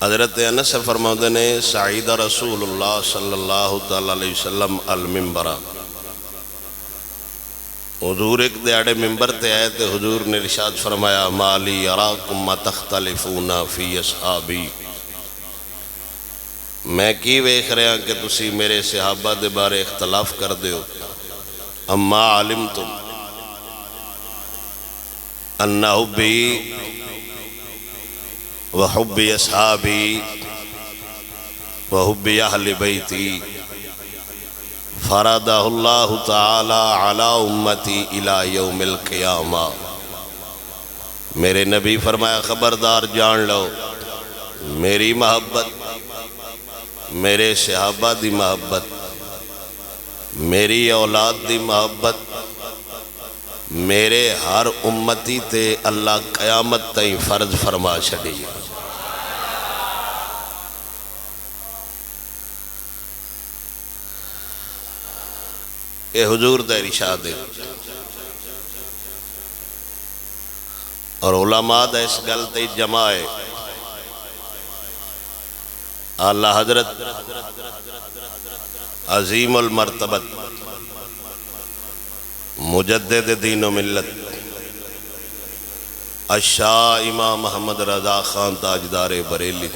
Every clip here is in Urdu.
حضرت انس فرماتے نے سعید رسول اللہ صلی اللہ تعالی علیہ وسلم المنبر، حضور ایک دیاڑے ممبر تے آئے تے حضور نے ارشاد فرمایا مالی اراکم تختلفون فی اصحابی، میں کی ویکھ رہا کہ تسی میرے صحابہ دے بارے اختلاف کر دیو، اما علمتم ان حبی وحب اصحابی وحب اہل بیتی فرضہ اللہ تعالی علی امتی الی یوم القیامہ۔ میرے نبی فرمایا خبردار جان لو، میری محبت، میرے صحابہ دی محبت، میری اولاد دی محبت میرے ہر امتی تے اللہ قیامت تائیں فرض فرما چھڑی۔ اے حضور دا ارشاد ہے، اور علماء دا اس گل تے جمع ہے۔ اعلیٰ حضرت عظیم المرتبت مجدد دین و ملت الشاہ امام محمد رضا خان تاجدار بریلی،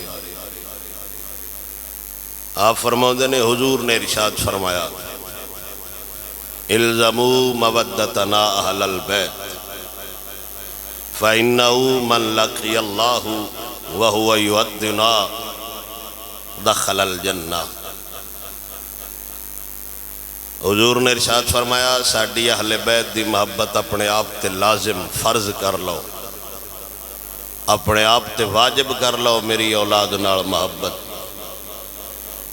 آپ فرماتے نے حضور نے ارشاد فرمایا الزموا مودتنا اہل البیت فإنہو من لقی اللہ وہو یودنا دخل الجنہ۔ حضور نے ارشاد فرمایا ساڈی اہل بیت دی محبت اپنے آپ تے لازم فرض کر لو، اپنے آپ تے واجب کر لو میری اولاد نال محبت۔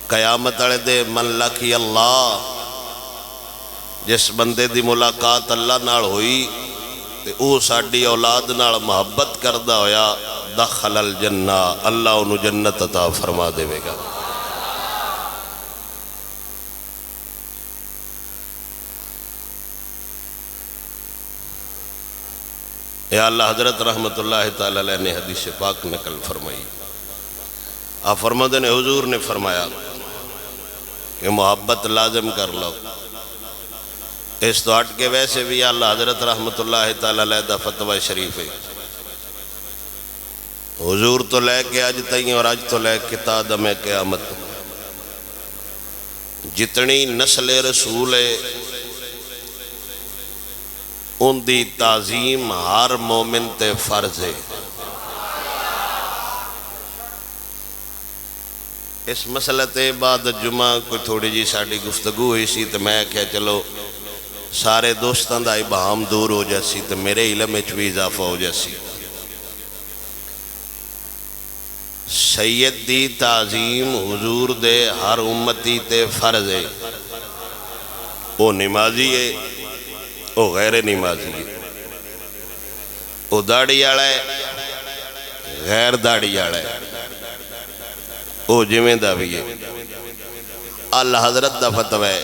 قیامت والے دے من لقی اللہ، جس بندے دی ملاقات اللہ نال ہوئی تے او ساڈی اولاد نال محبت کردہ ہویا دخل الجنہ، اللہ انہوں جنت عطا فرما دے گا۔ یا اللہ حضرت رحمت اللہ تعالی علیہ نے حدیث پاک نقل فرمائی، آپ فرماتے نے حضور نے فرمایا کہ محبت لازم کر لو۔ اس تو ہٹ کے ویسے بھی اللہ حضرت رحمت اللہ تعالی علیہ دا فتوہ شریف ہے، حضور تو لے کے آج تائیں اور آج تو لے کے تا دم قیامت جتنی نسل رسول ہے ان دی تعظیم ہر مومن تے فرض ہے۔ اس مسئلہ تے بعد جمعہ کوئی تھوڑی جی ساڑی گفتگو ہوئی سی تو میں کہا چلو سارے دوستان دا ابہام دور ہو جاسی تو میرے علم اچھ بھی اضافہ ہو جاسی۔ سید دی تعظیم حضور دے ہر امتی تے فرض ہے، وہ نمازی ہے، وہ غیر نمازی ہے، وہ داڑھی آڑا ہے، غیر داڑھی آڑا ہے، وہ جمیں دا بھی ہے۔ اللہ حضرت دا فتوہ ہے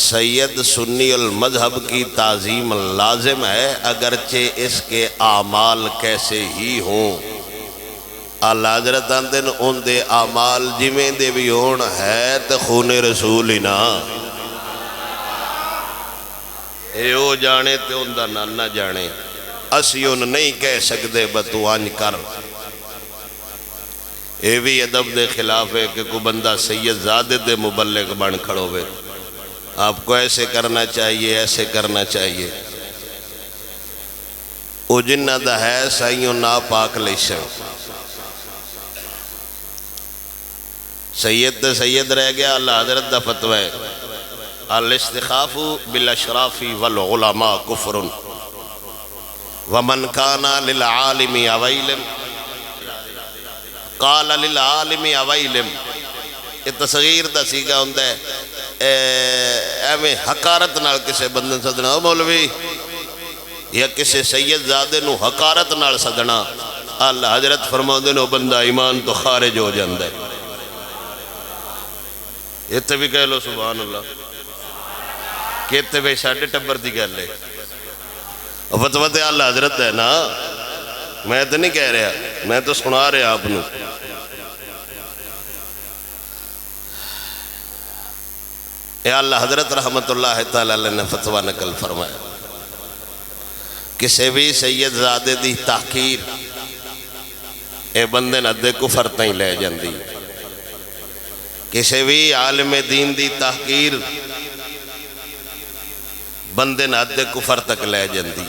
سید سنی المذہب کی تعظیم لازم ہے اگرچہ اس کے اعمال کیسے ہی ہوں۔ اللہ حضرت اندن ان دے اعمال جمیں دے بھی ہون ہے تو خون رسول ہی نا، اے او جانے تے ان دا نانا جانے، اسی ان نہیں کہہ سکتے بتو آنج کر۔ اے بھی ادب دے خلاف ہے کہ کوئی بندہ سید زادے دے مبلغ بن کھڑو بے، آپ کو ایسے کرنا چاہیے ایسے کرنا چاہیے، او جنہ دا ہے سائیوں نا پاک لیشن۔ سید تے سید رہ گیا، اللہ حضرت دا فتوہ ہے الاستخاف بالاشراف والعلماء کفر ومن کانا للعالم اویلم قال للعالم اویلم۔ یہ تصغیر دا سیگا ہوندہ ہے ایویں حقارت نال کسے بندن صدنا، مولوی یا کسے سید زادے نو حقارت نال صدنا، اللہ حضرت فرماؤں نو بندہ ایمان تو خارج ہو جاندہ ہے۔ یہ تے بھی کہہ لو سبحان اللہ، کہتے بھی ساڑھے ٹبر دی گل ہے، فتوہ تے اللہ حضرت ہے نا، میں تو نہیں کہہ رہا، میں تو سنا رہا آپ نے۔ یا اللہ حضرت رحمت اللہ تعالی علیہ نے فتویٰ نقل فرمایا، کسی بھی سید زادے دی تحقیر اے بندے نہ دے کفر تائیں لے جاندی، کسی بھی عالم دین دی تحقیر بندے نہ دے کفر تک لے جاندی۔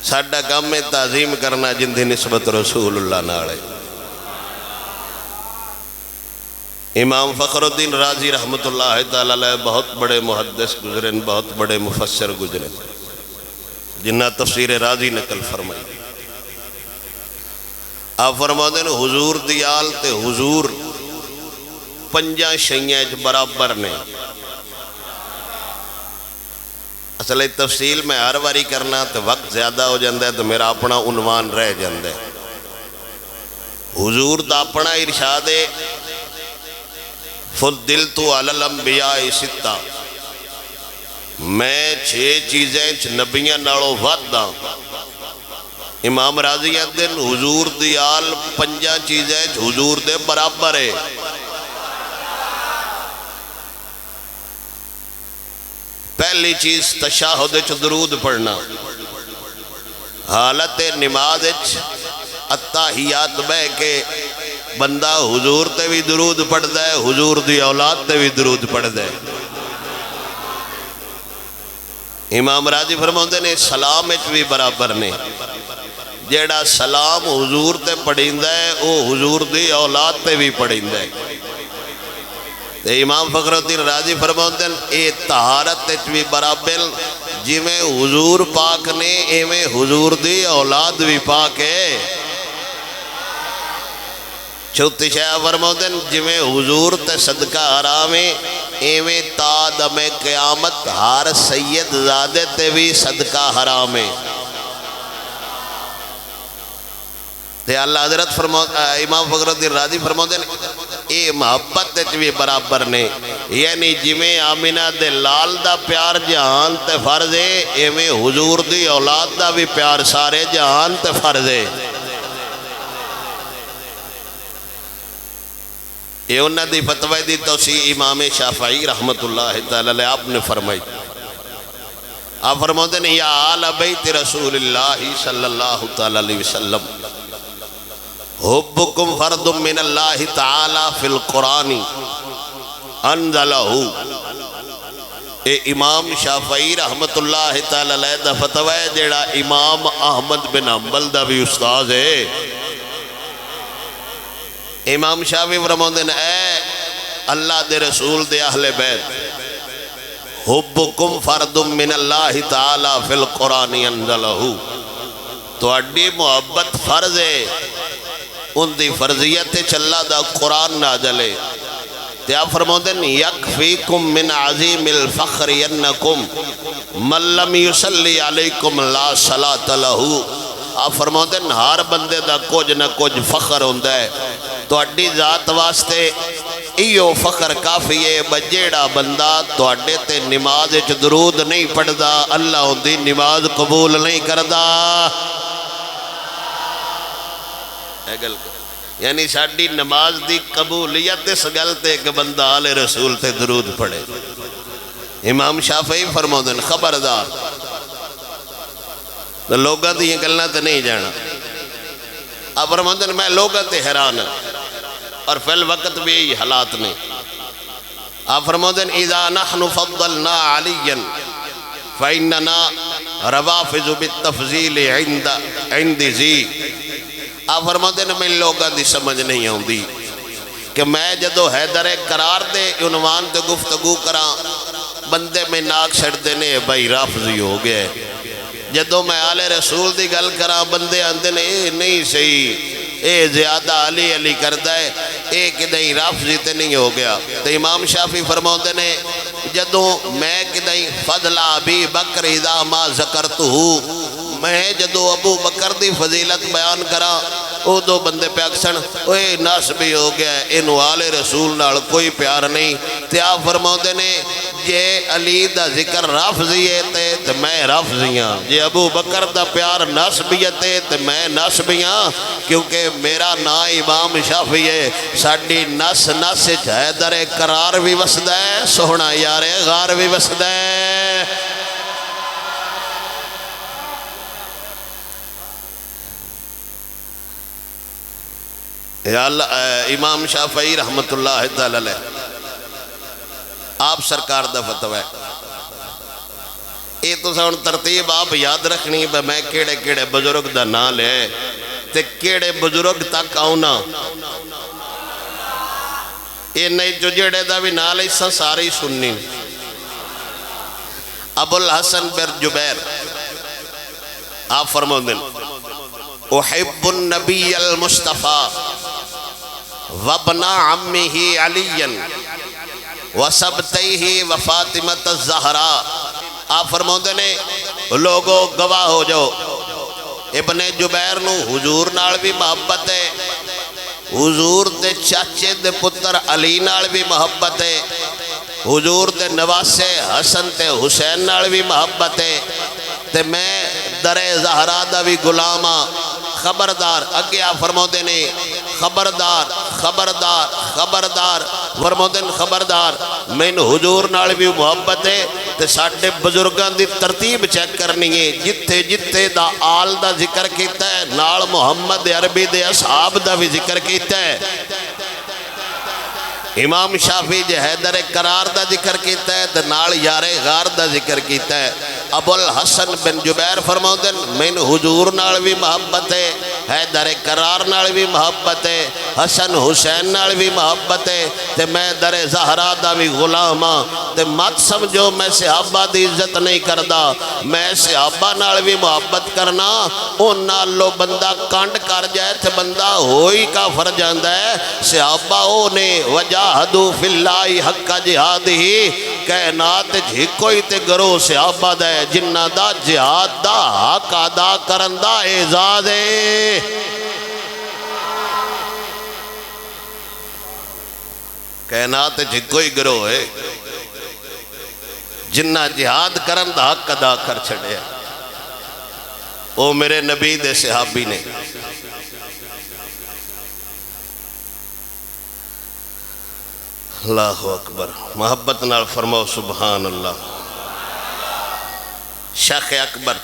ساڈا کام میں تعظیم کرنا جن دی نسبت رسول اللہ نالے۔ امام فخر الدین رازی رحمت اللہ تعالی علیہ بہت بڑے محدث گزرے، بہت بڑے مفسر گزرے، جنہ تفسیر رازی نقل فرمائی۔ آپ فرماتے ہیں حضور دیال تے حضور پنجاں شیئیں برابر نے۔ اصل تفصیل میں ہر واری کرنا تو وقت زیادہ ہو جاندہ ہے، تو میرا اپنا عنوان رہ جاندہ ہے۔ حضور دا اپنا ارشاد ہے، فضلت علی الانبیاء ستہ، میں 6 چیزیں نبیاں نالوں وعدہ۔ امام راضی دن حضور دیال 5 چیزیں حضور دے برابر ہے۔ پہلی چیز تشاہد وچ درود پڑھنا، حالت نماز وچ التحیات بہ کے بندہ حضور تے بھی درود پڑھدا ہے، حضور دی اولاد تے بھی درود پڑھدا ہے۔ امام راضی فرماتے ہیں سلام وچ بھی برابر نے، جیڑا سلام حضور تے پڑھیندا ہے او حضور دی اولاد تے بھی پڑھیندا ہے۔ امام فخر الدین رازی فرماتے ہیں اے طہارت وچ بھی برابر، جویں حضور پاک نے ایویں حضور دی اولاد بھی پاک ہے۔ چوتھی شاہ فرماتے ہیں جویں حضور تے صدقہ حرام ہے، ایویں تا دم قیامت ہر سید زادے تے بھی صدقہ حرام ہے۔ تے اللہ حضرت امام فخر الدین رازی فرماتے ہیں اے محبت تے بھی برابر نے، یعنی جویں آمینہ دے لال دا پیار جہان تے فرض ہے، ایویں حضور دی اولاد دا بھی پیار سارے جہان تے فرض ہے۔ یہ انہوں دی فتوی دی توسیع امام شافعی رحمت اللہ تعالی علیہ آپ نے فرمائی۔ آپ فرماتے ہیں یا آل بیت رسول اللہ صلی اللہ تعالی علیہ وسلم، حبکم فرد من اللہ تعالی فی القرآن انزلہ۔ اے امام شافعی رحمت اللہ تعالی علیہ دا فتوی جیڑا امام احمد بن حنبل دا بھی استاذ ہے۔ امام شافعی فرماتے ہیں اے اللہ دے رسول دے اہل بیت، حبکم فرد من اللہ تعالی فی القرآن انزلہ، تو اڈی محبت فرض ہے، ان دی فرضیت چلا دا قرآن نازل ہے۔ تے آپ فرماتے ہیں یکفیکم من عظیم الفخر انکم من لم یصلی علیکم لا صلاۃ لہ۔ آپ فرماتے ہیں ہر بندے دا کچھ نہ کچھ فخر ہوندہ ہے، تو اڈی ذات واسطے ایو فخر کافی ہے، بجیڑا بندہ تو اڈے تے نماز وچ درود نہیں پڑھدا اللہ ان دی نماز قبول نہیں کردا۔ یعنی ساڑی نماز دی قبولیت اس گل تے کہ بندہ آل رسول تے درود پڑھے۔ امام شافعی فرماتے ہیں خبردار لوگاں دی یہ گلنا تے نہیں جانا۔ آپ فرماتے ہیں میں لوگاں تے حیران اور فی الوقت بھی یہی حالات نے۔ آپ فرماتے ہیں اذا نحن فضلنا علیا فإننا روافظ بالتفضیل عند ذی۔ آپ فرماتے ہیں میں لوگاں دی سمجھ نہیں ہوندی کہ میں جدو حیدر قرار دے عنوان تے گفتگو کراں بندے میں ناک چھڑ دینے بھائی رافضی ہو گئے، جدو میں آل رسول دی گل کراں بندے آندے نے اے نہیں صحیح، اے زیادہ علی علی کردہ ہے، اے کدہیں رافضی تے نہیں ہو گیا۔ تو امام شافعی فرماتے نے جدو میں کدہیں فضل ابی بکر اذا ما ذکرتہو، میں جدو ابو بکر دی فضیلت بیان کرا او دو بندے پہ اکسن اوے ناس بھی ہو گیا ہے، انہوں آل رسول نال کوئی پیار نہیں۔ تے آپ فرماتے نے جے علی دا ذکر رافضیے تے میں رافضیاں، جے ابو بکر دا پیار نسبیتے تے میں نسبیاں، کیونکہ میرا نا امام شافعی ہے، ساڑی نس نس حیدر قرار بھی وسدہ ہے، سونا یار غار بھی وسدہ ہے۔ یا اللہ امام شافعی رحمت اللہ تعالی علیہ آپ سرکار دا فتوہ ہے، یہ تو سن ترتیب آپ یاد رکھنی ہے، میں کیڑے کیڑے بزرگ دا نا لے تے کیڑے بزرگ تک آؤنا، یہ نہیں جو جڑے دا بھی نا لے سن ساری سننی۔ ابو الحسن بن جبیر آپ فرمو دن احب النبی المصطفیٰ وابن عمہ علی وسبتیہ وفاطمۃ الزہراء، آپ فرماؤندے نے لوگوں گواہ ہو جاؤ، ابن جبیر نو حضور نال بھی محبت ہے، حضور دے چاچے دے پتر علی نال بھی محبت ہے، حضور دے نواسے حسن تے حسین نال بھی محبت ہے، تے میں در زہرا دا بھی غلاماں، خبردار اگے آپ فرماؤندے نے خبردار خبردار خبردار فرماؤندن خبردار میں حضور نال بھی محبت ہے تے ساڑھے بزرگان دی ترتیب چیک کرنی ہے، جتے جتے دا آل دا ذکر کیتا ہے نال محمد عربی دے اصحاب دا بھی ذکر کیتا ہے، امام شافعی جے حیدر قرار دا ذکر کیتا ہے تے نال یار غار دا ذکر کیتا ہے۔ ابو الحسن بن جبیر فرماؤندن میں حضور نال بھی محبت ہے، حیدر قرار نال بھی محبت ہے، حسن حسین نال بھی محبت ہے، تے میں در زہرا دا بھی غلاماں، تے مت سمجھو میں صحابہ دی عزت نہیں کردہ، میں صحابہ نال بھی محبت کرنا، ان نالو بندہ کانڈ کر جائے تے بندہ ہوئی کافر جاندہ ہے، صحابہ نے وجاہدو فی اللہ حق جہادہی کائنات جھکوئی تے گرو صحابہ دے جنہ دا جہاد دا حق ادا کرندہ اعزاز ہے۔ کائنات جھکوئی گرو ہے جنہ جہاد کرندہ حق ادا کر چھڑے، او میرے نبی دے صحابی نے۔ اللہ اکبر، محبت نال فرماؤ سبحان اللہ۔ شیخ اکبر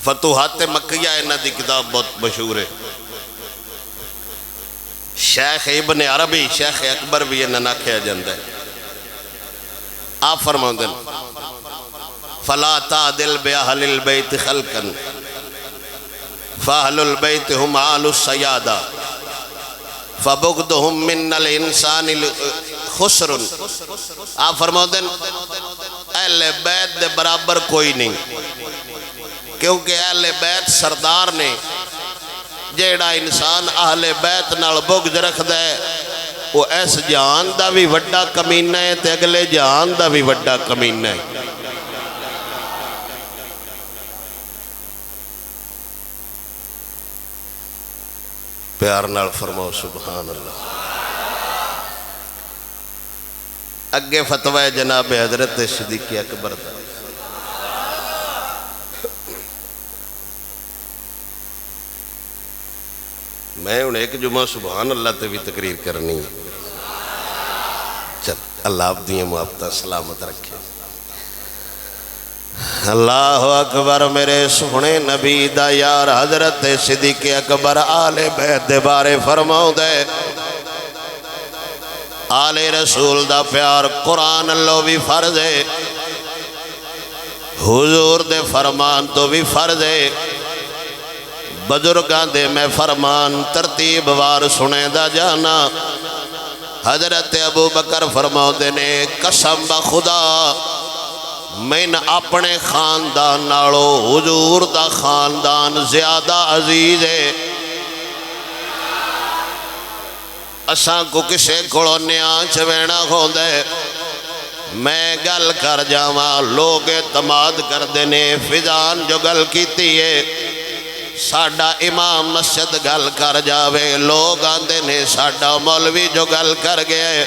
فتوحات مکیہ انہ دی کتاب بہت مشہور ہے، شیخ ابن عربی شیخ اکبر بھی انہ نہ کھیا جاندہ ہے۔ آپ فرماؤں دن فَلَا تَعْدِلْ بِأَهْلِ الْبَيْتِ خَلْقًا فَأَهْلُ الْبَيْتِ هُمْ عَالُ السَّيَادَةِ فَبُغْدُهُمْ مِنَّ الْإِنسَانِ خُسْرٌ۔ آپ فرماؤں دن اہل بیت دے برابر کوئی نہیں، کیونکہ اہل بیت سردار نے، جیڑا انسان اہل بیت نال بغض رکھ دے وہ ایس جہان دا بھی وڈا کمینہ ہے تے اگلے جہان دا بھی وڈا کمینہ ہے۔ پیار نال فرماؤ سبحان اللہ۔ اگے فتوہ جناب حضرت صدیق اکبر دا، میں انہیں ایک جمعہ سبحان اللہ تے بھی تقریر کرنی ہے، چل اللہ آپ دیئے محبتہ سلامت رکھے۔ اللہ اکبر، میرے سونے نبی دا یار حضرت صدیق اکبر آل بیت دے بارے فرماؤ دے، آل رسول دا پیار قرآن اللہ بھی فرض ہے، حضور دے فرمان تو بھی فرض ہے، بزرگاں دے میں فرمان ترتیب وار سنے دا جانا۔ حضرت ابو بکر فرماؤ دے نے قسم بخدا میں اپنے خاندان نالو حضور دا خاندان زیادہ عزیز ہے، اساں کو کسے کھڑو نیاں چوینا ہوندے، میں گل کر جاواں لوگ اعتماد کر دینے، فضان جو گل کیتی ہے ساڈا امام مسجد گل کر جاوے لوگ آندے نے ساڈا مولوی جو گل کر گیا ہے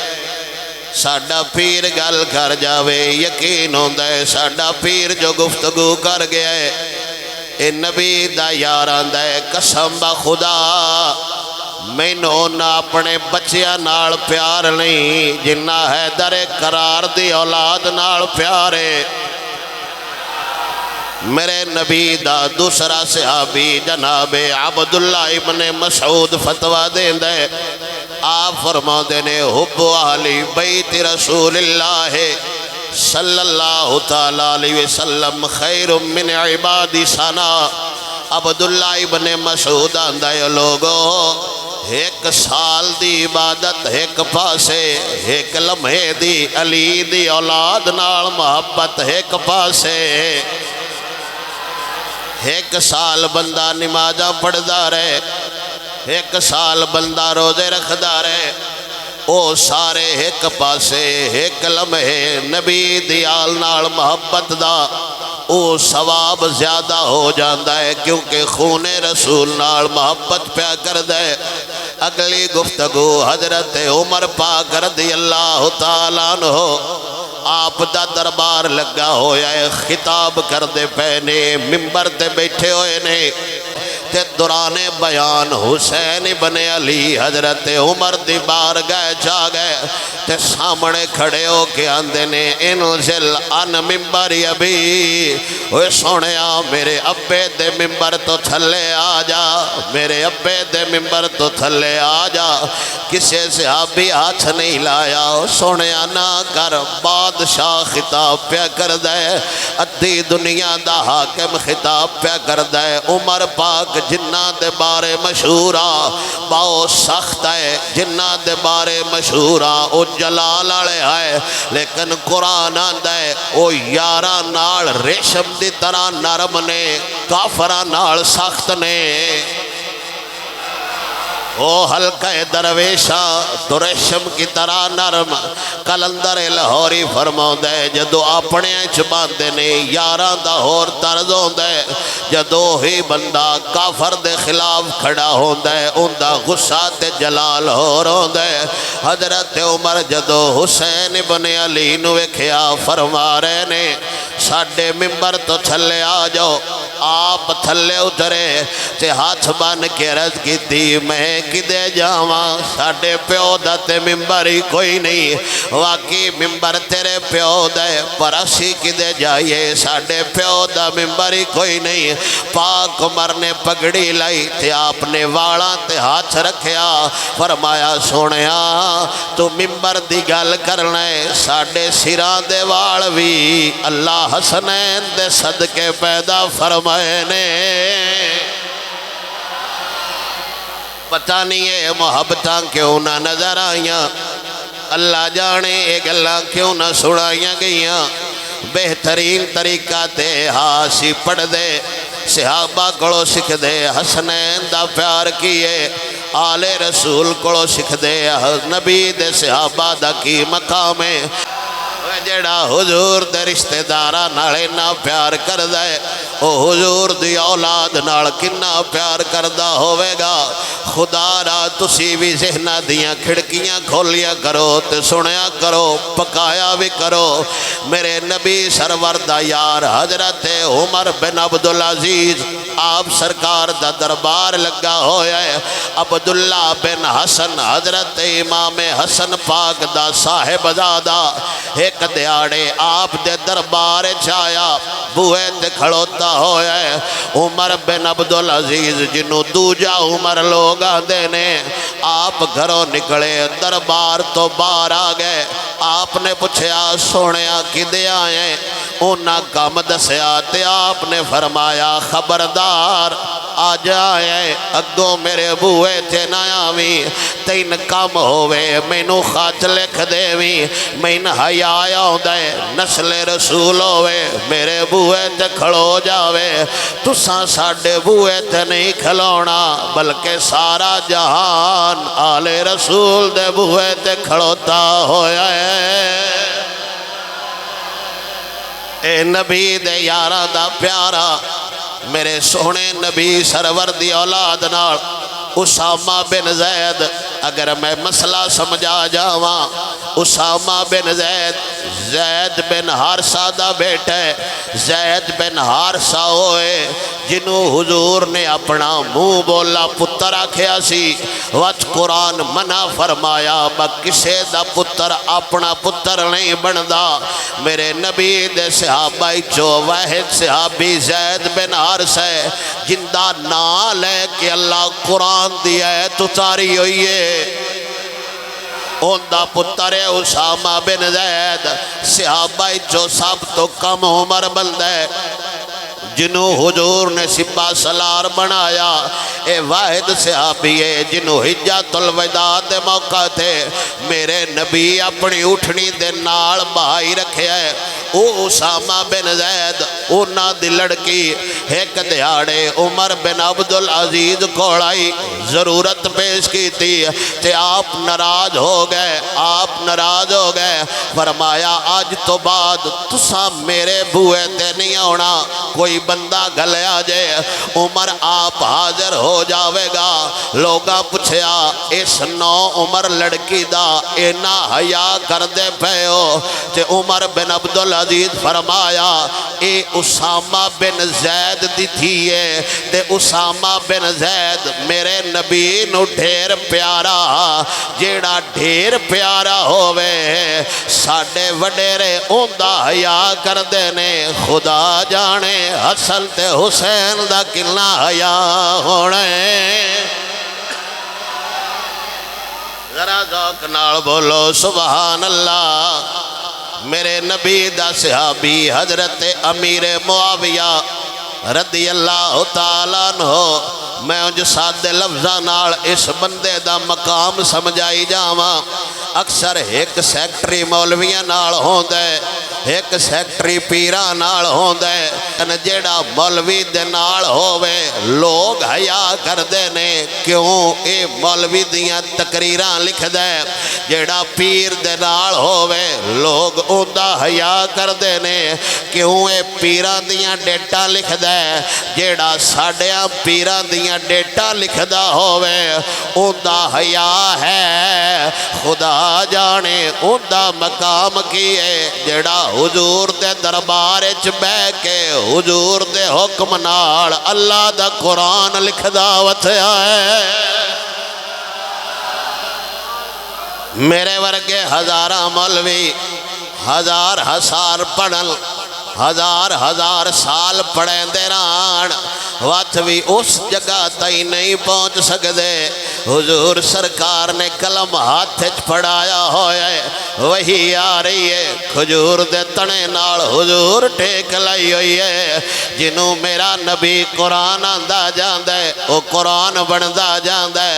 ساڈا پیر گل کر جاوے یقین ہوندا ہے ساڈا پیر جو گفتگو کر گیا ہے اے نبی دا یار آندا ہے قسم با خدا مینوں نہ اپنے بچیاں نال پیار نہیں جنہ حیدر کرار دی اولاد نال پیار ہے میرے نبی دا دوسرا صحابی جناب عبداللہ ابن مسعود فتوہ دیندہ ہے آپ فرماتے نے حب اہل بیت رسول اللہ صلی اللہ تعالیٰ علیہ وسلم خیر من عباد سنا عبداللہ ابن مسعود آندہ ہے لوگو ایک سال دی عبادت ایک پاسے ایک لمحے دی علی دی اولاد نال محبت ایک پاسے ایک سال بندہ نمازاں پڑھدا رہے ایک سال بندہ روزے رکھدا رہے او سارے ایک پاسے ایک لمحے نبی دی آل نال محبت دا او ثواب زیادہ ہو جاندہ ہے کیونکہ خون رسول نال محبت پیا کر دے اگلی گفتگو حضرت عمر پاک رضی اللہ تعالیٰ عنہ آپ دا دربار لگا ہویا ہے خطاب کر دے پہنے ممبر تے بیٹھے ہوئے نے تے دوران بیان حسین بن علی حضرت عمر دی بار گئے جا گئے تے سامنے کھڑے ہو کے آندے نے انزل ان ممبر ابھی اوہ سونیا میرے ابے دے ممبر تو تھلے آ جا میرے ابے دے ممبر تو تھلے آ جا کسے صحابی ہاتھ نہیں لایا سونیا نہ کر بادشاہ خطاب پیا کر دے ادھی دنیا دا حاکم خطاب پیا کر دے عمر پاک جنہ دے بارے مشہورا باؤ سخت ہے جنہ دے بارے مشہورا او جلال آلے ہے لیکن قرآن آندہ ہے او یارہ نال ریشم دی طرح نرم نے کافرہ نال سخت نے او حلقہ درویشہ تو ریشم کی طرح نرم کلندر لاہوری فرماؤں دے جدو اپنے چباندے نے یاراں دا ہور طرز ہوں دے جدو ہی بندہ کافر دے خلاف کھڑا ہوں دے ان دا غصہ تے جلال ہو رہوں دے حضرت عمر جدو حسین بن علی نوے کھیا فرما رہے نے ساڑھے ممبر تو تھلے آ جاؤ آپ تھلے اترے تے ہاتھ بان کے رض کی تھی میں کدے جاواں ساڑھے پیو دا تے ممبر ہی کوئی نہیں واقعی ممبر تیرے پیو دے پر اسی کدے جائیے ساڑھے پیو دا ممبر ہی کوئی نہیں پاک عمر نے پگڑی لائی تے آپ نے واڑاں تے ہاتھ رکھیا فرمایا سونیا تو ممبر دی گل کرنا ہے ساڑھے سران دے واڑوی اللہ حسنین دے صدقے پیدا فرمائے نے پتہ نہیں ہے محبتاں کیوں نہ نظر آئیاں اللہ جانے ایک اللہ کیوں نہ سڑائیاں گئیاں بہترین طریقہ تے ہاسی پڑھ دے صحابہ کڑو سکھ دے حسنین دا پیار کیے آل رسول کڑو سکھ دے نبی دے صحابہ دا کی مقام ہے جڑا حضور دے رشتہ دارہ نالے نہ پیار کر دے او حضور دی اولاد نال کنا پیار کردہ ہوئے گا خدا را تسی بھی ذہنہ دیاں کھڑکیاں کھولیا کرو تے سنیا کرو پکایا بھی کرو میرے نبی سرور دا یار حضرت عمر بن عبدالعزیز آپ سرکار دا دربار لگا ہویا ہے عبداللہ بن حسن حضرت امام حسن پاک دا صاحب زادہ ایک دیاڑے آپ دے دربار چایا بوئے تے کھڑوتا ہویا ہے عمر بن عبدالعزیز جنہوں دوجا عمر لوگ آدھے نے آپ گھروں نکلے دربار تو باہر آگئے آپ نے پوچھیا سونیا کدے آئے انہاں کام دسیا تے آپ نے فرمایا خبردار آج آئے اگوں میرے بوئے تے نایاوی تین کام ہوئے مینو خط لکھ دیوی مین حیا آیا دے نسل رسول ہوئے میرے بوئے تے کھڑو جاوے تساں ساڑھے بوئے تے نہیں کھلونا بلکہ سارا جہان آل رسول دے بوئے تے کھڑوتا ہویا ہے اے نبی دے یارہ دا پیارا میرے سونے نبی سرور دی اولاد نال اسامہ بن زید اگر میں مسئلہ سمجھا جاواں اسامہ بن زید زید بن حارثہ دا بیٹا ہے زید بن حارثہ ہوئے جنہوں حضور نے اپنا منہ بولا پتر آکھیا سی وچ قرآن منع فرمایا با کسے دا پتر اپنا پتر نہیں بندا میرے نبی دے صحابہ چو واحد صحابی زید بن حارثہ ہے جندہ نال ہے کہ اللہ قرآن دی آیت اتاری ہوئی ہے اندہ پتر اسامہ بن زید صحابہ جو سب تو کم عمر بند ہے جنہوں حضور نے سپاہ سالار بنایا اے واحد صحابی ہے جنہوں حجۃ الوداع دے موقع تھے میرے نبی اپنی اٹھنی دے نال بہائی رکھے ہے او اسامہ بن زید اونا دی لڑکی ایک دیاڑے عمر بن عبدالعزیز کوڑائی ضرورت پیش کی تھی کہ آپ ناراض ہو گئے فرمایا آج تو بعد تسا میرے بوئے تے نہیں ہونا کوئی بندہ گلیا جائے عمر آپ حاضر ہو جاوے گا لوگاں پوچھیا اس نو عمر لڑکی دا اینا حیا کر دے پے ہو کہ عمر بن عبدالعزیز فرمایا اے اسامہ بن زید دی تھی ہے تے اسامہ بن زید میرے نبی نو ڈھیر پیارا جیڑا ڈھیر پیارا ہووے ساڑھے وڈیرے اوندہ حیا کر دینے خدا جانے حسن تے حسین دا کلنا حیا ہونے ذرا ذوق نال بولو سبحان اللہ میرے نبی دا صحابی حضرت امیر معاویہ رضی اللہ تعالیٰ عنہ میں جو سادے لفظاں نال اس بندے دا مقام سمجھائی جاواں اکثر ایک سیکٹری مولویاں نال ہوندے ایک سیکٹری پیران نال ہوندے جیڑا مولوی دے نال ہووے لوگ حیا کر دینے کیوں اے مولوی دیاں تقریراں لکھ دے جیڑا پیر دے نال ہووے لوگ اوندہ حیا کر دینے کیوں اے پیران دیاں ڈیٹا لکھ دے جیڑا ساڑیاں پیران دیاں ڈیٹا لکھ دا ہووے اوندہ حیا ہے خدا جانے اوندہ مقام کیے جیڑا حضور دے دربار اچ بے کے حضور دے حکم نال اللہ دا قرآن لکھ دعوت ہے میرے ورگے ہزارہ مولوی ہزار پڑھن ہزار سال پڑھیں دیران وقت بھی اس جگہ تائی نہیں پہنچ سکتے حضور سرکار نے کلم ہاتھ پڑھایا ہوئے وہی آ رہی ہے کھجور دے تنے نال حضور ٹیک لائی ہوئی ہے جنہوں میرا نبی قرآن آندہ جاندے وہ قرآن بندہ جاندے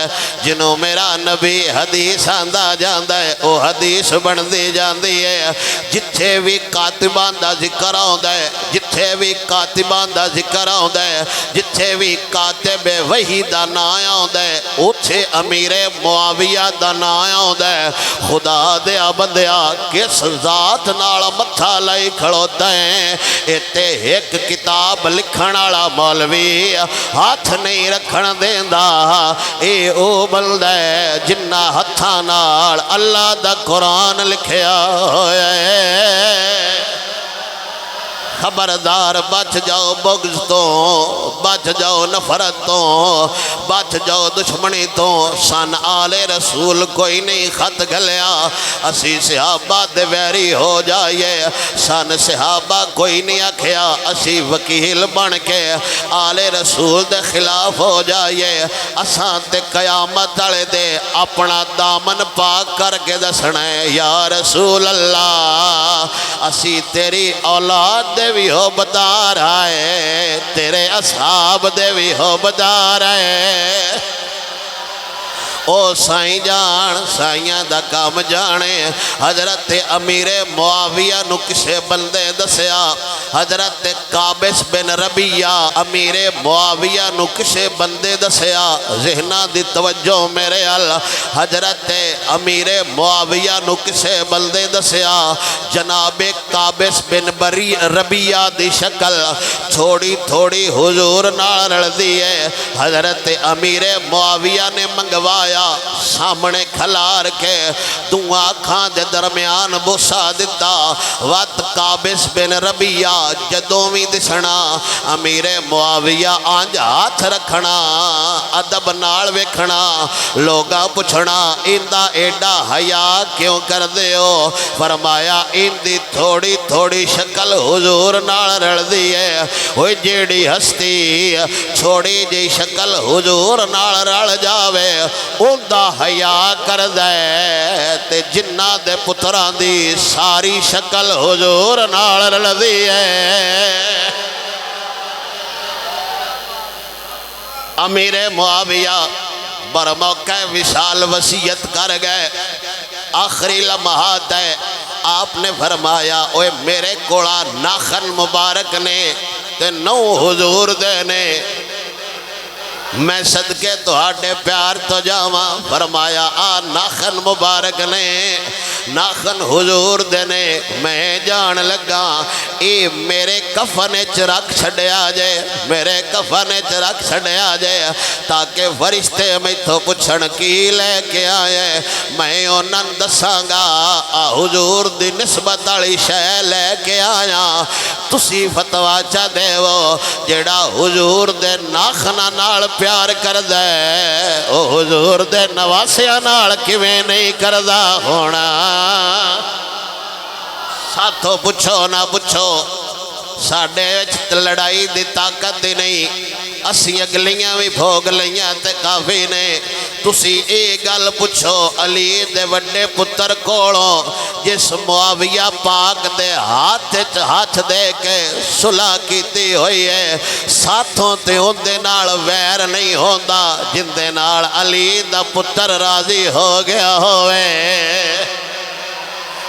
جنہوں میرا نبی حدیث آندہ جاندے وہ حدیث بندی جاندی ہے جتھے بھی کاتبان دا ذکر آندے جتھے بھی کاتبان دا ذکر آندے جتھے بھی کاتب وحی دا نائیں آندے اتھے امیر معاویہ دا نائیں آندے خدا دیا بندیا کس ذات نالا متھا لائی کھڑوتا ہے اتے ایک کتاب لکھن آلا مولوی ہاتھ نہیں رکھن دیندہ اے او بندہ جنہ ہتھا نال اللہ دا قرآن لکھیا ہوئے خبردار بچ جاؤ بغض تو بچ جاؤ نفرت تو بچ جاؤ دشمنی تو سن آل رسول کوئی نہیں خط گلیا اسی صحابہ دے ویری ہو جائے سن صحابہ کوئی نہیں آکھیا اسی وکیل بن کے آل رسول دے خلاف ہو جائے اساں تے قیامت آلے دے اپنا دامن پاک کر کے دسنے یا رسول اللہ اسی تیری اولاد دے بھی ہو بدار آئے تیرے اصحاب دے بھی ہو بدار آئے او سائیں جان سائیاں دا کام جانے حضرت امیر معاویہ نو کسے بندے دسیا حضرت قابس بن ربیہ امیر معاویہ نو کسے بندے دسیا ذہنہ دی توجہ میرے حضرت امیر معاویہ نو کسے بندے دسیا جناب قابس بن ربیہ دی شکل تھوڑی تھوڑی حضور نال رل دیئے حضرت امیر معاویہ نے منگوایا سامنے کھلار کے دعا کھان دے درمیان بوسا دیتا وقت قابس بن ربیہ جدومی دسنا امیر معاویہ آنج ہاتھ رکھنا ادب نال ویکھنا لوگاں پوچھنا اندہ ایڈا حیا کیوں کر دے ہو فرمایا اندی تھوڑی تھوڑی شکل حضور نال رل دیئے ہوئی جیڑی ہستی چھوڑی جی شکل حضور نال رل جاوے اندہ حیا کر دے تے جنہ دے پتران دی ساری شکل حضور نال رل دیئے امیر معاویہ بر موقع وصال وصیت کر گئے آخری لمحات ہے آپ نے فرمایا اوے میرے کوڑا ناخن مبارک نے تے نو حضور دینے میں صدقے تو ہاڑے پیار تو جاواں فرمایا آ ناخن مبارک نے ناخن حضور دینے میں جان لگا اے میرے کفنے چرک چھڑے آجے میرے کفنے چرک چھڑے آجے تاکہ فرشتے میں تو پچھن کی لے کے آئے میں انہاں دسانگا حضور دی نسبت علی شے لے کے آیا تسی فتوہ چا دے وہ جیڑا حضور دے ناخنہ نال پیار کر دے او حضور دے نواسیاں نال کیویں نہیں کردہ ہونا ساتھو پچھو نہ پچھو ساڑھے وچ لڑائی دی طاقت دی نہیں اسی اگلیاں بھی بھوگ لیاں تے کافی نے تسی ایک گل پچھو علی دے وڈے پتر کوڑوں جس معاویہ پاک دے ہاتھ دے کے صلح کیتی ہوئی ہے ساتھوں تے ہون دے نال ویر نہیں ہوندا جن دے نال علی دا پتر راضی ہو گیا ہوئے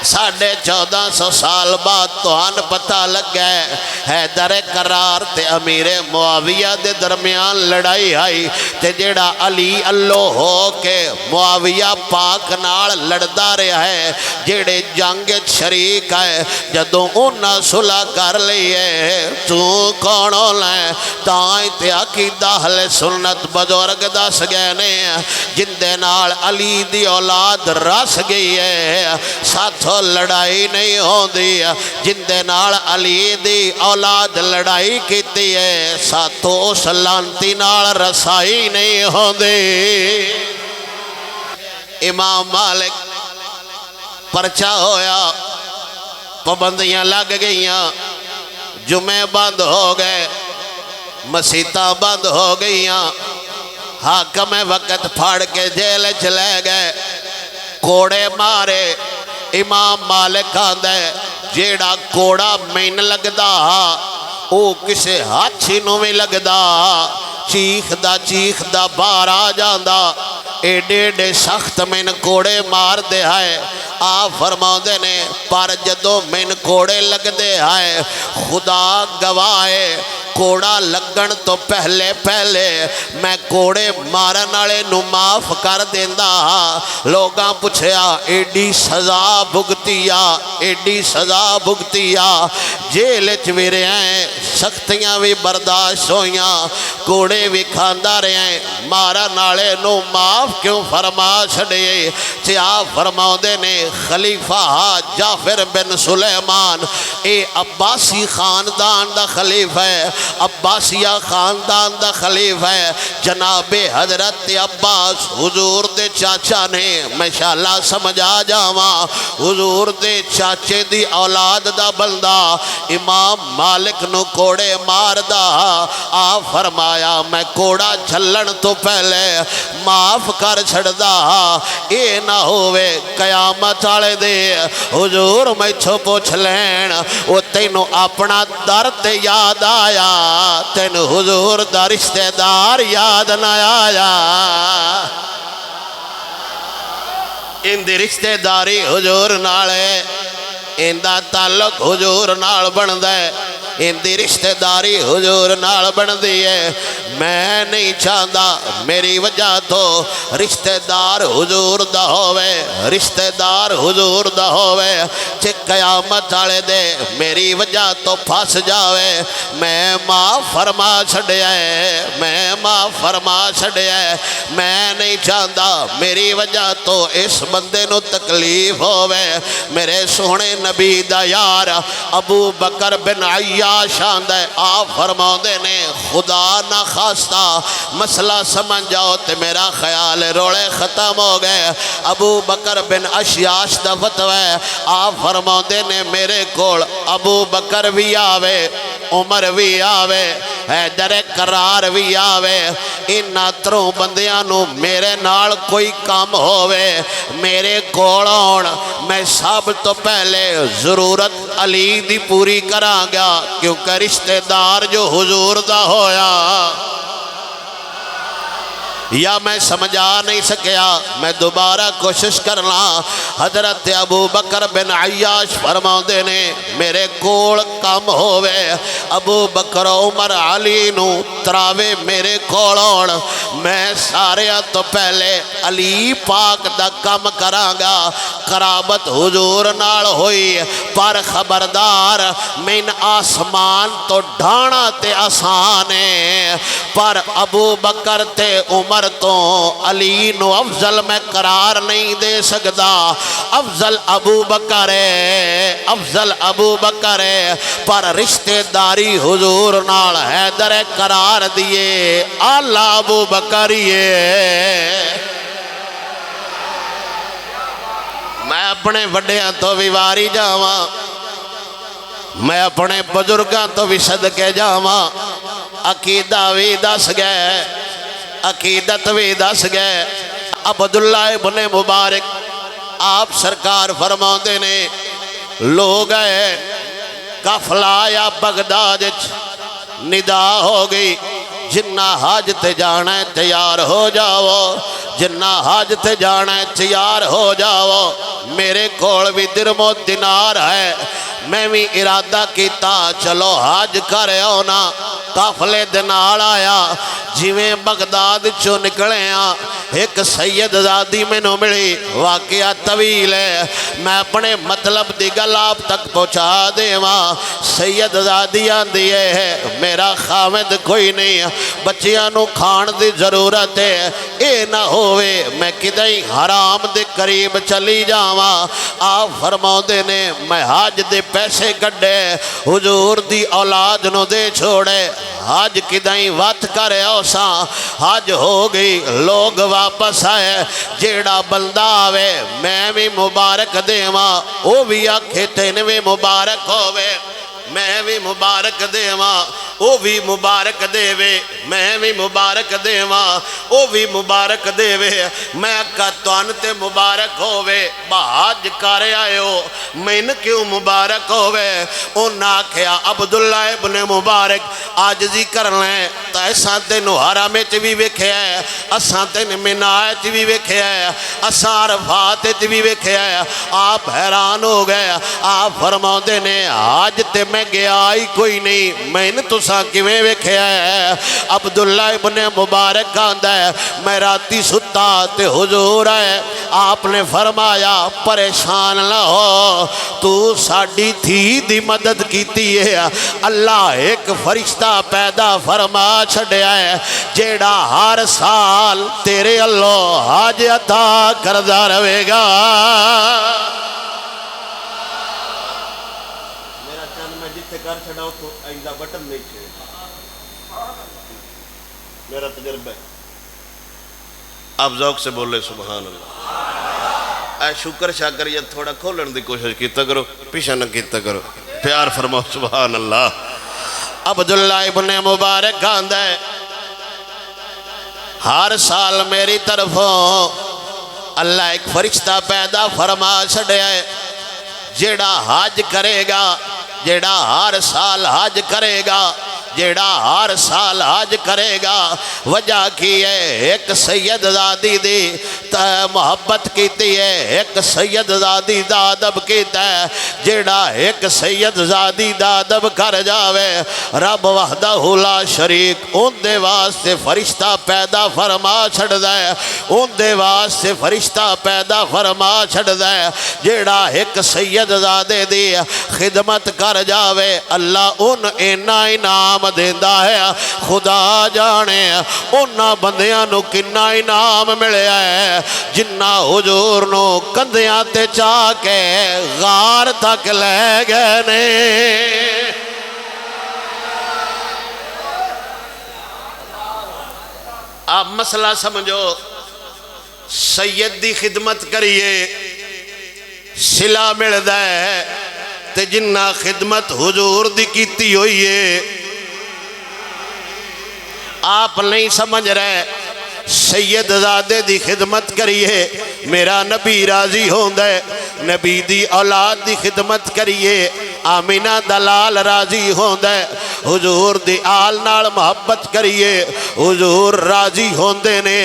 1450 سال بعد توہن پتہ لگ گئے حیدر کرار تے امیر معاویہ دے درمیان لڑائی آئی تے جیڑا علی اللہ ہو کے معاویہ پاک نال لڑدا رہا ہے جیڑے جنگ شریک ہے جدوں انہاں صلح کر لئے تو کونوں لیں تائیں تے عقیدہ اہل سنت بزرگ دس گئے نے جن دے نال علی دی اولاد رس گئی ہے ساتھوں لڑائی نہیں ہوندی جن دے نال علی دی اولاد لڑائی کیتی ہے ساتھوں اس لانتی نال رسائی نہیں ہوندی امام مالک پرچہ ہویا پابندیاں لگ گئیاں جمعے بند ہو گئے مسیتاں بند ہو گئیاں حاکم وقت پھاڑ کے جیل چلے گئے کوڑے مارے امام مالک آندے جیڑا کوڑا مین لگدا او کسے ہاتھی نو میں لگدا چیخ دا بار آ جاندا ایڈے سخت مین کوڑے مار دے آئے آپ فرماؤ دے نے پر جدو مین کوڑے لگ دے آئے خدا گواہے کوڑا لگن تو پہلے میں کوڑے مارن والے نو معاف کر دیندا لوگاں پوچھیا ایڈی سزا بھگتیا جیل وچ بھی رہے سختیاں بھی برداشت ہویاں کوڑے بھی کھاندا رہے مارن والے نو معاف کیوں فرما چھڑے تے آپ فرماؤ دے نے خلیفہ جعفر بن سلیمان اے عباسی خاندان دا خلیفہ ہے عباسیہ خاندان دا خلیفہ ہے جناب حضرت عباس حضور دے چاچا نے ماشاءاللہ سمجھا جاواں حضور دے چاچے دی اولاد دا بندہ امام مالک نو کوڑے مار دا آپ فرمایا میں کوڑا جھلن تو پہلے معاف کر چھڑ دا اے نہ ہوئے قیامت آلے دے حضور میں چھو پوچھ لین وہ تینو اپنا درد یاد آیا تین حضور دا رشتہ دار یاد نہ آیا ان دی رشتہ داری حضور نال ہے، ان دا تعلق حضور نال بندا ہے، ان دی رشتہ داری حضور نال بندی ہے۔ میں نہیں چاہتا میری وجہ تو رشتہ دار حضور دا ہوئے، رشتہ دار حضور دا ہوئے، چے قیامت والے دے میری وجہ تو پھس جاوے۔ میں معاف فرما چھڑیا ہے، میں معاف فرما چھڑیا ہے۔ میں نہیں چاہتا میری وجہ تو اس بندے نو تکلیف ہوئے۔ میرے سونے نبی دا یار ابو بکر بن عیاش آندہ ہے، آپ فرماؤندے نے خدا نہ خواستہ مسئلہ سمجھ جاؤ تے میرا خیال روڑے ختم ہو گئے۔ ابو بکر بن عیاش دا فتوی ہے، آپ فرماؤندے نے میرے کول ابو بکر بھی آوے، عمر بھی آوے، حیدر کرار بھی آوے، ان تروں بندیاں نو میرے نال کوئی کام ہوئے میرے کول آن، میں سب تو پہلے ضرورت علی دی پوری کراں گا، کیونکہ رشتہ دار جو حضور دا ہویا۔ یا میں سمجھا نہیں سکیا، میں دوبارہ کوشش کرنا۔ حضرت ابو بکر بن عیاش فرماؤندے نے میرے کول کم ہوئے، ابو بکر عمر علی نو تراوے میرے کول آن، میں سارے تو پہلے علی پاک دا کم کراں گا۔ قرابت حضور نال ہوئی، پر خبردار من آسمان تو ڈھانا تے آسانے، پر ابو بکر تے عمر تو علی نو افضل میں قرار نہیں دے سکتا۔ افضل ابو بکر ہے، افضل ابو بکر ہے، پر رشتہ داری حضور نال حیدر قرار دیے آلہ ابو بکر ہے۔ میں اپنے وڈیاں تو بھی واری جاواں، میں اپنے بزرگاں تو بھی صدقے جاواں، عقیدہ بھی دس گئے، عقیدت بھی دس گئے۔ عبداللہ ابن مبارک آپ سرکار فرماؤندے نے لوگ ہے قافلہ آیا بغداد ندا ہو گئی، جنہ حج تے جانا ہے تیار ہو جاؤ، جنہ حج تے جانا ہے تیار ہو جاؤ۔ میرے کول بھی درم و دینار ہے، میں بھی ارادہ کیتا چلو حج کرے ہونا، قافلے دے نال آیا، جویں بغداد چو نکلے ہاں ایک سید زادی میں نو ملی، واقعہ طویل ہے، میں اپنے مطلب دی گل آپ تک پہنچا دے ماں۔ سید زادی آندی ہے میرا خامد کوئی نہیں، بچیاں نو کھان دی ضرورت ہے، اے نہ ہوئے میں کدیں حرام دے قریب چلی جاواں۔ آپ فرماؤندے نے میں حج دے پیسے کڈے حضور دی اولاد نو دے چھوڑے، حج کدیں وات کرے اوساں، حج ہو گئی، لوگ واپس آئے، جیڑا بندہ آوے میں بھی مبارک دیواں، او بھی آکھے تین بھی مبارک ہوئے، میں بھی مبارک دیواں، او بھی مبارک دے وے، میں بھی مبارک دیواں، او بھی مبارک دے وے، میں اکا توان تے مبارک ہوئے، بحاج کارے آئے ہو میں کیوں مبارک ہوئے۔ انہاں کیا عبداللہ ابن مبارک آجزی کر لیں، تو ایسا تینو حرامے بھی ویکھے ہے، اساں تین منایت بھی ویکھے ہے، اساں عرفات بھی ویکھے ہے۔ آپ حیران ہو گئے، آپ فرماؤندے نے آج تے میں گیا ہی کوئی نہیں، میں نے تو ساں کیویں ویکھے ہے۔ عبداللہ ابن مبارک آندہ ہے میں راتی ستا تے حضور ہے، آپ نے فرمایا پریشان نہ ہو، تو ساڑی تھی دی مدد کیتی ہے، اللہ ایک فرشتہ پیدا فرما چھڑیا ہے، جیڑا ہر سال تیرے اللہ حج عطا کردہ روے گا۔ میرا چند میں جتے کر چھڑاؤ تو آئندہ بٹن نہیں چھے، میرا تجربہ ہے۔ آپ ذوق سے بولے سبحان اللہ۔ اے شکر شاکر یہ تھوڑا کھولن دی کوشش کیتا کرو، پیچھے نہ کیتا کرو، پیار فرماؤ سبحان اللہ۔ عبداللہ ابن مبارک آندہ ہے ہر سال میری طرفوں اللہ ایک فرشتہ پیدا فرما چھڑے ہے، جیڑا حج کرے گا، جیڑا ہر سال حج کرے گا، جیڑا ہر سال حج کرے گا وجہ کی ہے ایک سید زادی دی محبت کیتی ہے ایک سید زادی دا ادب کیتا ہے جیڑا ایک سید زادی دا ادب کر جاوے رب وحدہ لا شریک ان دے واسطے فرشتہ پیدا فرما چھڑ دے ان دے واسطے فرشتہ پیدا فرما چھڑ دے جیڑا ایک سید زادے دی خدمت کر جاوے اللہ ان اینا انعام دیندہ ہے خدا جانے انہاں بندیاں نو کنا انعام ملے ہے جنہ حضور نو کندیاں تے چاہ کے غار تک لے گئے نے آپ مسئلہ سمجھو سید دی خدمت کریے صلہ ملدا ہے تے جنہ خدمت حضور دی کیتی ہوئی ہے آپ نہیں سمجھ رہے سید زادے دی خدمت کریے میرا نبی راضی ہوندہ ہے نبی دی اولاد دی خدمت کریے آمینہ دلال راضی ہوندہ ہے حضور دی آل نال محبت کریے حضور راضی ہوندے نے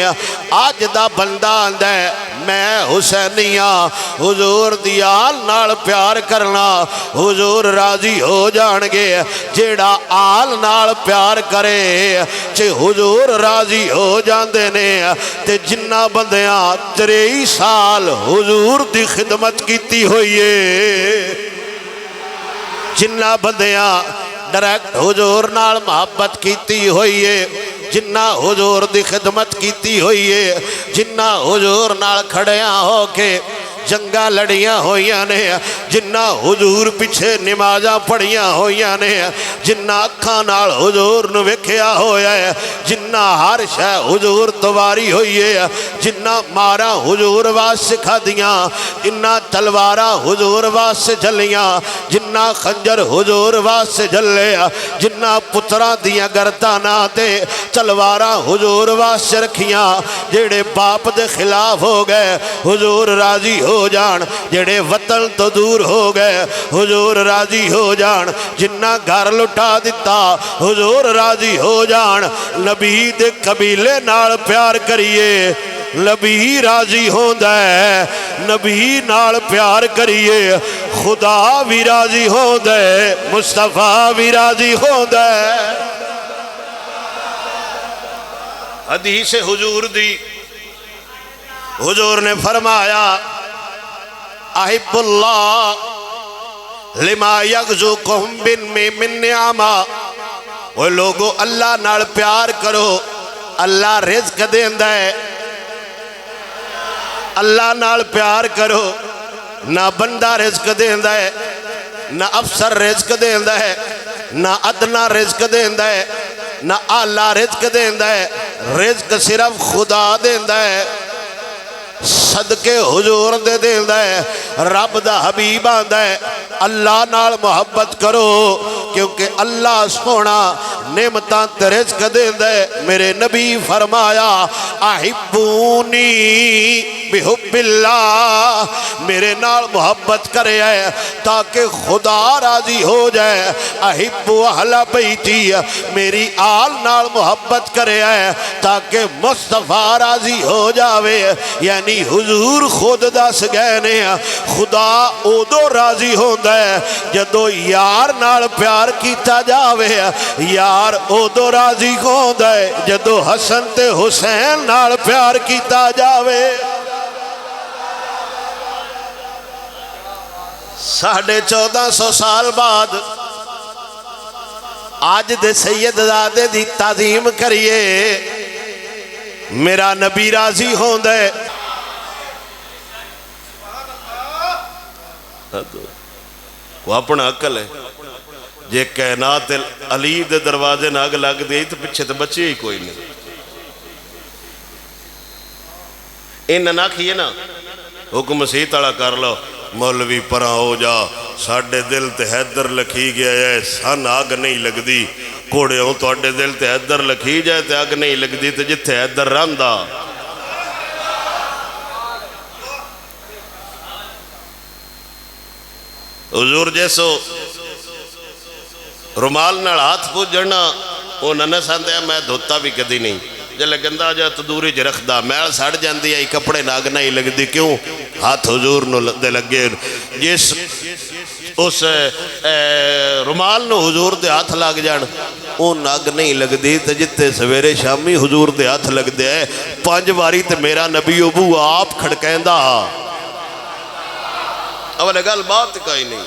آج دا بندہ آندہ ہے میں حسینیاں حضور دی آل نال پیار کرنا حضور راضی ہو جانگے جیڑا آل نال پیار کرے چھے حضور راضی ہو جاندے نے تے جنہ بندیاں 23 سال حضور دی خدمت کیتی ہوئیے جنہ بندیاں ڈائریکٹ حضور نال محبت کیتی ہوئیے جنہ حضور دی خدمت کیتی ہوئیے جنہ حضور نال کھڑیاں ہو کے جنگاں لڑیاں ہویاں نے جنہ حضور پیچھے نمازاں پڑھیاں ہویاں نے جنہ اکھاں نال حضور نو ویکھیا ہویا ہے جنہ ہر شے حضور تواری ہوئی ہے جنہ مارا حضور واسطے کھادیاں جنہ تلواراں حضور واسطے جلیاں جنہ خنجر حضور واسطے جلے جنہ پتراں دیاں گرداناں تے تلواراں حضور واسطے رکھیاں جڑے باپ دے خلاف ہو گئے حضور راضی ہو جان جڑے وطن تو دور ہو گئے حضور راضی ہو جان جنہ گھر لٹا دیتا حضور راضی ہو جان نبی دے قبیلے نال پیار کریے نبی راضی ہوندہ ہے نبی نال پیار کریے خدا بھی راضی ہوندہ ہے مصطفیٰ بھی راضی ہوندہ ہے حدیث حضور دی حضور نے فرمایا احب اللہ لما یغزوکم من نعما وہ لوگو اللہ نال پیار کرو اللہ رزق دیندہ ہے اللہ نال پیار کرو نہ بندہ رزق دیندہ ہے نہ افسر رزق دیندہ ہے نہ ادنا رزق دیندہ ہے نہ اعلیٰ رزق دیندہ ہے رزق صرف خدا دیندہ ہے صدقے حضور دے دیندہ ہے رب دا حبیب آندہ ہے اللہ نال محبت کرو کیونکہ اللہ سونا نعمتاں تے رزق دیندہ ہے میرے نبی فرمایا احبونی بحب اللہ میرے نال محبت کرے ہے تاکہ خدا راضی ہو جائے احب اہل بیتی میری آل نال محبت کرے ہے تاکہ مصطفیٰ راضی ہو جاوے یعنی حضور خود دس گئے نے خدا اودو راضی ہوندہ ہے جدو یار نال پیار کیتا جاوے یار اودو راضی ہوندہ ہے جدو حسن تے حسین نال پیار کیتا جاوے 1450 سال بعد آج دے سید زادے دی تعظیم کریے میرا نبی راضی ہوندہ ہے وہ اپنا عقل ہے جے کائنات علی دے دروازے ناگ لگ دی تو پچھے تو بچے ہی کوئی نہیں ان نہ کھئے نا حکم مسیح تڑا کر لو مولوی پرا ہو جا ساڑھے دل تے حیدر لکھی گیا ہے سن آگ نہیں لگ دی کوڑے ہوں تو اڈے دل تے حیدر لکھی جائے تے آگ نہیں لگ دی تے جتے حیدر راندہ حضور جیسو رومال نال ہاتھ پوجنا وہ ننس آدھے میں دھوتا بھی کدی نہیں، جلے گندا جا تندوری چ رکھدا میل سڑ جاندی ہے، کپڑے ناگ نہیں لگدی، کیوں؟ ہاتھ حضور نو دے لگے۔ جس اس رومال نو حضور دے ہاتھ لگ جان وہ ناگ نہیں لگدی، تے جتے سویرے شامی حضور دے ہاتھ لگ دے 5 واری تے میرا نبی ابو آپ کھڑکیندا اولے گل بات کئی نہیں،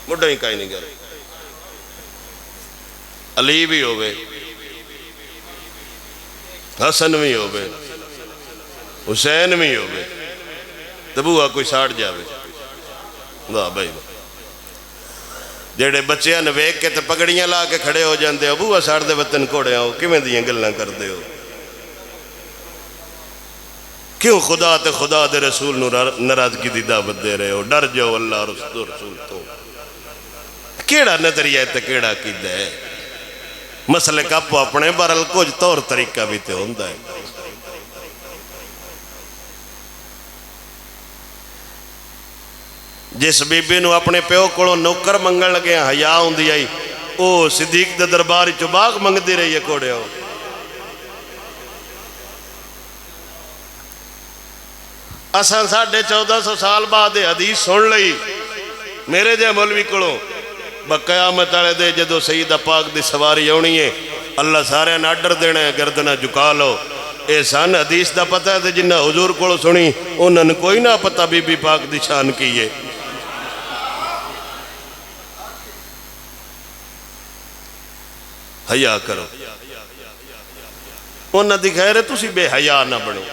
مڈا ہی کئی نہیں گل۔ علی بھی ہوئے، حسن بھی ہوئے، حسین بھی ہوئے، تبوہ کوئی ساڑ جاوے واہ بھائی جیڑے بچیاں نے ویک کے تے پگڑیاں لا کے کھڑے ہو جاندے ابوہ ساڑ دے وطن کوڑے آؤ کیویں دیاں گلاں کردے ہو؟ کیوں خدا تے خدا دے رسول نو ناراضگی دی دعوت دے رہے ہو؟ ڈر جاؤ اللہ اور رسول تو۔ کیڑا نظریہ تے کیڑا کیدا ہے؟ مسئلے کپو اپنے برل کچھ طور طریقہ بھی تے ہوندا ہے۔ جس بی بی نو اپنے پیو کولوں نوکر منگن لگے حیا ہوندی آئی او صدیق دے دربار چ باغ منگدی رہی ہے کوڑے ہو۔ اساں 1450 سال بعد حدیث سن لئی میرے جے مولوی کولوں بقیامت والے دے جدو سیدہ پاک دی سواری آنی ہے اللہ سارے نے آرڈر دینا ہے گردنہ جھکا لو۔ اے سان حدیث دا پتہ ہے جنہ حضور کولوں سنی انہوں نے کوئی نہ پتہ بی بی پاک دی شان کی ہے۔ حیا کرو انہوں دی خیر ہے تسی بے حیا نہ بڑھو۔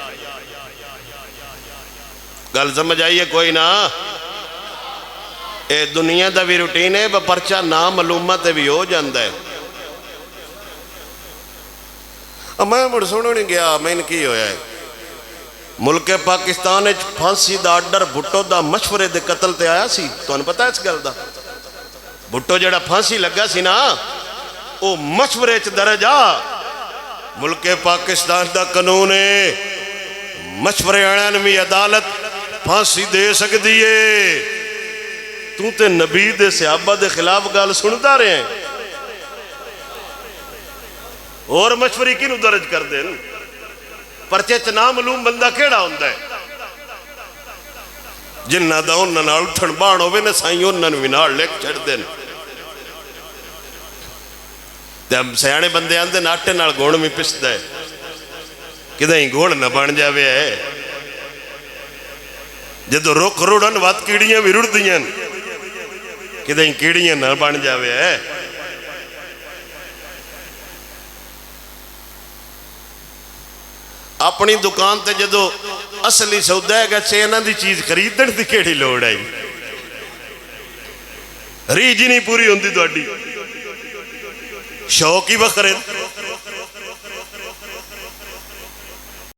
گل سمجھ آئیے کوئی نہ؟ اے دنیا دا بھی روٹین ہے پرچہ نام معلومات بھی ہو جاندہ ہے۔ میں مڑ سنو نہیں گیا میں کی ہویا ہے ملک پاکستان پھانسی دا آرڈر بھٹو دا مشورے دے قتل تے آیا سی تو انہوں پتا ہے اس گل دا؟ بھٹو جڑا پھانسی لگا سی نا او مشورے چ درجہ ملک پاکستان دا قانون ہے مشورے آنوی عدالت پھانسی دے سکتی ہے۔ تو تے نبی دے صحابہ دے خلاف گال سنتا رہے ہیں اور مشوری کی نو درج کر دیں پرچے چ نامعلوم بندہ کیڑا ہوندہ ہے جنہ دا انہاں نال اٹھن بان ہوئے نے سائیں انہاں نو نال لے کے چھڑ دیں تے ہم سیانے بندے آندے ناٹے نال گھوڑ میں پسدا ہے کدھیں ہی گھوڑ نہ بن جاوے ہے جدو رخ روڑن وات کیڑیاں بھی رڑ دیاں کدھیں کیڑیاں نہ بن جاوے ہے۔ اپنی دکان تے جدو اصلی سودا ہے گا چینہ دی چیز خریدن دی کیڑی لوڑ آئی ریج نہیں پوری ہوندی تو اڈی شوق ہی بخرے